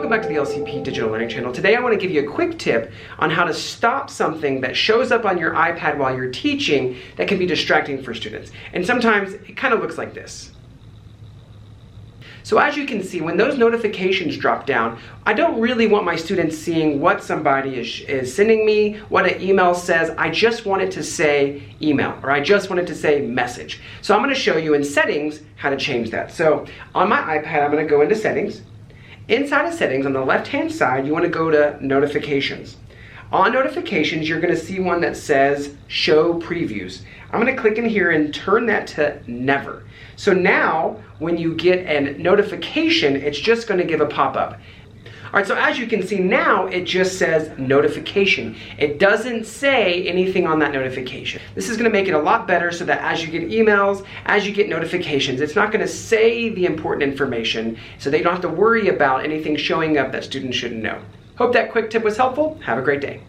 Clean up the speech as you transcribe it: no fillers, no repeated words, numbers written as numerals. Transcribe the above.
welcome back to the LCP Digital Learning Channel. Today I want to give you a quick tip on how to stop something that shows up on your iPad while you're teaching that can be distracting for students. And sometimes it kind of looks like this. So as you can see, when those notifications drop down, I don't really want my students seeing what somebody is sending me, what an email says. I just want it to say email, or I just want it to say message. So I'm going to show you in settings how to change that. So on my iPad, I'm going to go into settings. Inside of settings, on the left-hand side, you want to go to notifications. On notifications, you're going to see one that says show previews. I'm going to click in here and turn that to never. So now, when you get a notification, it's just going to give a pop-up. All right, so as you can see now, it just says notification. It doesn't say anything on that notification. This is going to make it a lot better so that as you get emails, as you get notifications, it's not going to say the important information, so that you don't have to worry about anything showing up that students shouldn't know. Hope that quick tip was helpful. Have a great day.